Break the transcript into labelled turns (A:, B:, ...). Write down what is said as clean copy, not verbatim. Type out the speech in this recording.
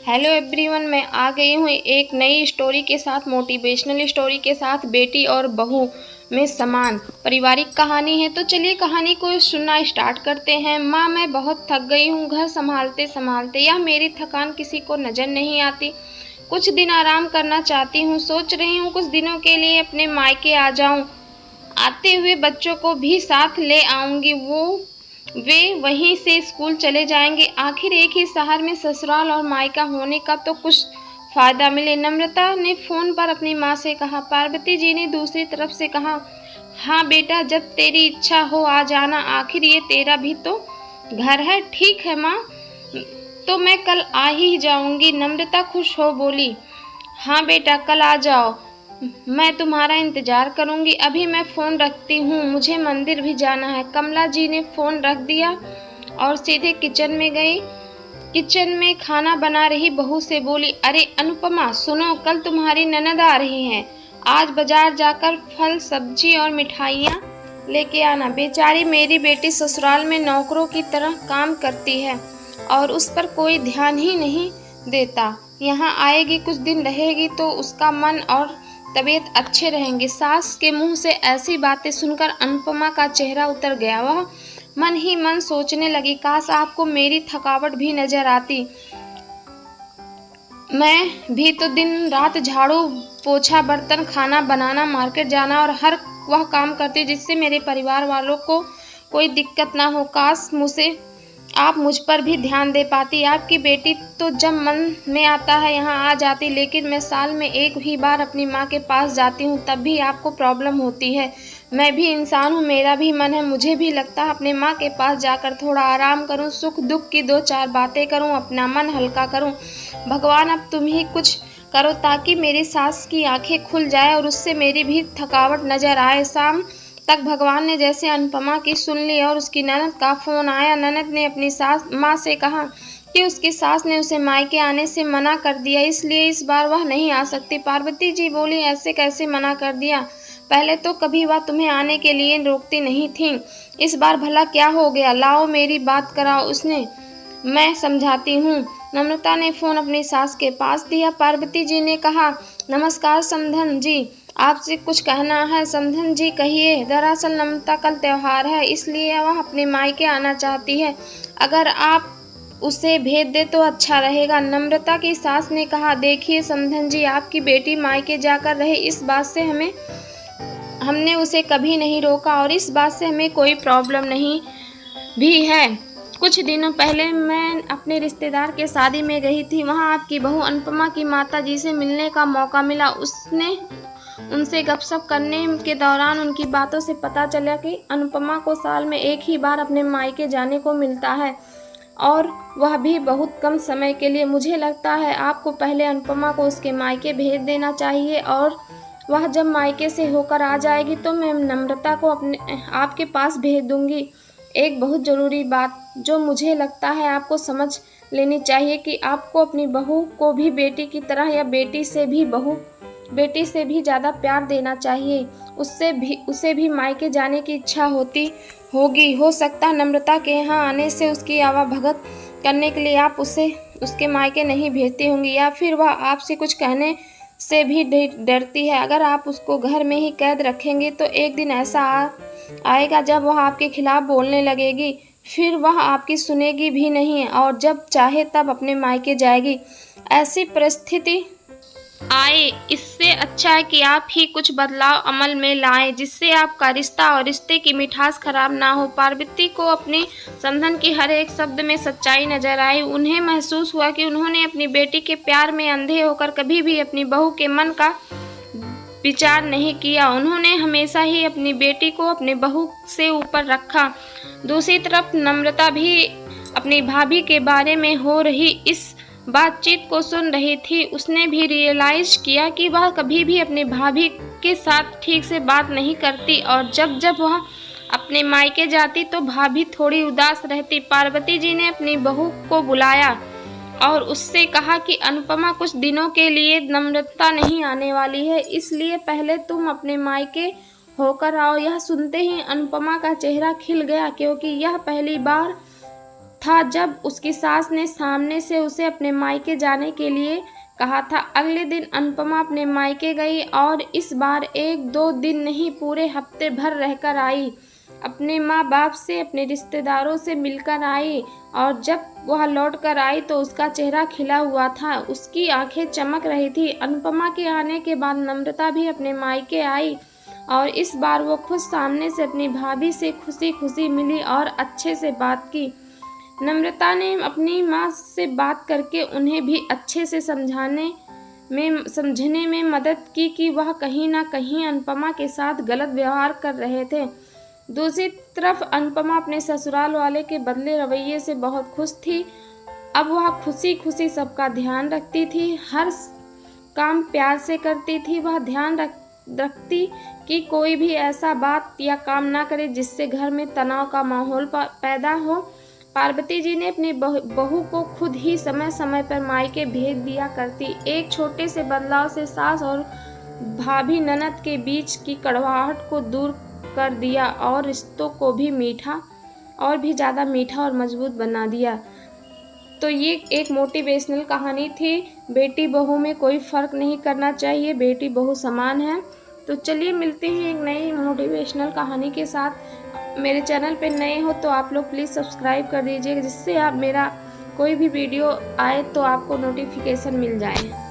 A: Hello everyone, मैं आ गई हूँ एक नई स्टोरी के साथ, मोटिवेशनल स्टोरी के साथ। बेटी और बहू में समान पारिवारिक कहानी है। तो चलिए कहानी को सुनना स्टार्ट करते हैं। माँ, मैं बहुत थक गई हूँ घर संभालते संभालते। यह मेरी थकान किसी को नज़र नहीं आती। कुछ दिन आराम करना चाहती हूँ। सोच रही हूँ कुछ दिनों के लिए अपने मायके आ जाऊँ। आते हुए बच्चों को भी साथ ले आऊँगी। वे वहीं से स्कूल चले जाएंगे। आखिर एक ही शहर में ससुराल और मायका होने का तो कुछ फायदा मिले। नम्रता ने फोन पर अपनी माँ से कहा। पार्वती जी ने दूसरी तरफ से कहा, हाँ बेटा, जब तेरी इच्छा हो आ जाना। आखिर ये तेरा भी तो घर है। ठीक है माँ, तो मैं कल आ ही जाऊंगी। नम्रता खुश हो बोली, हाँ बेटा, कल आ जाओ, मैं तुम्हारा इंतजार करूंगी। अभी मैं फ़ोन रखती हूँ, मुझे मंदिर भी जाना है। कमला जी ने फ़ोन रख दिया और सीधे किचन में गई। किचन में खाना बना रही बहू से बोली, अरे अनुपमा सुनो, कल तुम्हारी ननद आ रही हैं। आज बाजार जाकर फल सब्जी और मिठाइयाँ लेके आना। बेचारी मेरी बेटी ससुराल में नौकरों की तरह काम करती है और उस पर कोई ध्यान ही नहीं देता। यहाँ आएगी, कुछ दिन रहेगी तो उसका मन और तबीयत अच्छे रहेंगे। सास के मुंह से ऐसी बातें सुनकर अनुपमा का चेहरा उतर गया। वह मन ही मन सोचने लगी, काश आपको मेरी थकावट भी नजर आती। मैं भी तो दिन रात झाड़ू पोछा, बर्तन, खाना बनाना, मार्केट जाना और हर वह काम करती जिससे मेरे परिवार वालों को कोई दिक्कत ना हो। काश मुझे आप मुझ पर भी ध्यान दे पाती। आपकी बेटी तो जब मन में आता है यहाँ आ जाती, लेकिन मैं साल में एक ही बार अपनी माँ के पास जाती हूँ, तब भी आपको प्रॉब्लम होती है। मैं भी इंसान हूँ, मेरा भी मन है। मुझे भी लगता है अपने माँ के पास जाकर थोड़ा आराम करूँ, सुख दुख की दो चार बातें करूँ, अपना मन हल्का करूँ। भगवान अब तुम ही कुछ करो ताकि मेरी सास की आंखें खुल जाए और उससे मेरी भी थकावट नजर आए। शाम तक भगवान ने जैसे अनुपमा की सुन ली और उसकी ननद का फोन आया। ननद ने अपनी सास माँ से कहा कि उसकी सास ने उसे मायके आने से मना कर दिया, इसलिए इस बार वह नहीं आ सकती। पार्वती जी बोली, ऐसे कैसे मना कर दिया? पहले तो कभी वह तुम्हें आने के लिए रोकती नहीं थी, इस बार भला क्या हो गया? लाओ मेरी बात कराओ उसने, मैं समझाती हूँ। नम्रता ने फोन अपनी सास के पास दिया। पार्वती जी ने कहा, नमस्कार समधन जी, आपसे कुछ कहना है। समधन जी कहिए। दरअसल नम्रता कल त्योहार है, इसलिए वह अपने मायके आना चाहती है। अगर आप उसे भेज दे तो अच्छा रहेगा। नम्रता की सास ने कहा, देखिए समधन जी, आपकी बेटी मायके जाकर रहे, इस बात से हमने उसे कभी नहीं रोका और इस बात से हमें कोई प्रॉब्लम नहीं भी है। कुछ दिनों पहले मैं अपने रिश्तेदार के शादी में गई थी, वहाँ आपकी बहू अनुपमा की माता जी से मिलने का मौका मिला। उनसे गपशप करने के दौरान उनकी बातों से पता चला कि अनुपमा को साल में एक ही बार अपने मायके जाने को मिलता है और वह भी बहुत कम समय के लिए। मुझे लगता है आपको पहले अनुपमा को उसके मायके भेज देना चाहिए और वह जब मायके से होकर आ जाएगी तो मैं नम्रता को आपके पास भेज दूंगी। एक बहुत ज़रूरी बात जो मुझे लगता है आपको समझ लेनी चाहिए कि आपको अपनी बहू को भी बेटी की तरह या बेटी से भी ज़्यादा प्यार देना चाहिए। उसे भी मायके जाने की इच्छा होगी। हो सकता है नम्रता के यहाँ आने से उसकी आवाभगत करने के लिए आप उसे उसके मायके नहीं भेजती होंगी, या फिर वह आपसे कुछ कहने से भी डरती है। अगर आप उसको घर में ही कैद रखेंगे तो एक दिन ऐसा आएगा जब वह आपके खिलाफ बोलने लगेगी, फिर वह आपकी सुनेगी भी नहीं और जब चाहे तब अपने मायके जाएगी। ऐसी परिस्थिति आए, इससे अच्छा है कि आप ही कुछ बदलाव अमल में लाएं जिससे आपका रिश्ता और रिश्ते की मिठास खराब ना हो। पार्वती को अपने समधन की हर एक शब्द में सच्चाई नजर आई। उन्हें महसूस हुआ कि उन्होंने अपनी बेटी के प्यार में अंधे होकर कभी भी अपनी बहू के मन का विचार नहीं किया। उन्होंने हमेशा ही अपनी बेटी को अपने बहू से ऊपर रखा। दूसरी तरफ नम्रता भी अपनी भाभी के बारे में हो रही इस बातचीत को सुन रही थी। उसने भी रियलाइज किया कि वह कभी भी अपनी भाभी के साथ ठीक से बात नहीं करती और जब वह अपने मायके जाती तो भाभी थोड़ी उदास रहती। पार्वती जी ने अपनी बहू को बुलाया और उससे कहा कि अनुपमा कुछ दिनों के लिए नम्रता नहीं आने वाली है, इसलिए पहले तुम अपने मायके होकर आओ। यह सुनते ही अनुपमा का चेहरा खिल गया, क्योंकि यह पहली बार था जब उसकी सास ने सामने से उसे अपने मायके जाने के लिए कहा था। अगले दिन अनुपमा अपने मायके गई और इस बार 1-2 दिन नहीं, पूरे हफ्ते भर रहकर आई। अपने माँ बाप से, अपने रिश्तेदारों से मिलकर आई और जब वह लौट कर आई तो उसका चेहरा खिला हुआ था, उसकी आंखें चमक रही थी। अनुपमा के आने के बाद नम्रता भी अपने मायके आई और इस बार वो खुद सामने से अपनी भाभी से खुशी खुशी मिली और अच्छे से बात की। नम्रता ने अपनी माँ से बात करके उन्हें भी अच्छे से समझने में मदद की कि वह कहीं ना कहीं अनुपमा के साथ गलत व्यवहार कर रहे थे। दूसरी तरफ अनुपमा अपने ससुराल वाले के बदले रवैये से बहुत खुश थी। अब वह खुशी खुशी सबका ध्यान रखती थी, हर काम प्यार से करती थी। वह ध्यान रखती कि कोई भी ऐसा बात या काम ना करे जिससे घर में तनाव का माहौल पैदा हो। पार्वती जी ने अपनी बहू को खुद ही समय समय पर मायके भेज दिया करती। एक छोटे से बदलाव से सास और भाभी ननद के बीच की कड़वाहट को दूर कर दिया और रिश्तों को भी भी ज़्यादा मीठा और मजबूत बना दिया। तो ये एक मोटिवेशनल कहानी थी। बेटी बहू में कोई फ़र्क नहीं करना चाहिए, बेटी बहू समान है। तो चलिए मिलते हैं एक नई मोटिवेशनल कहानी के साथ। मेरे चैनल पे नए हो तो आप लोग प्लीज़ सब्सक्राइब कर दीजिए, जिससे आप मेरा कोई भी वीडियो आए तो आपको नोटिफिकेशन मिल जाए।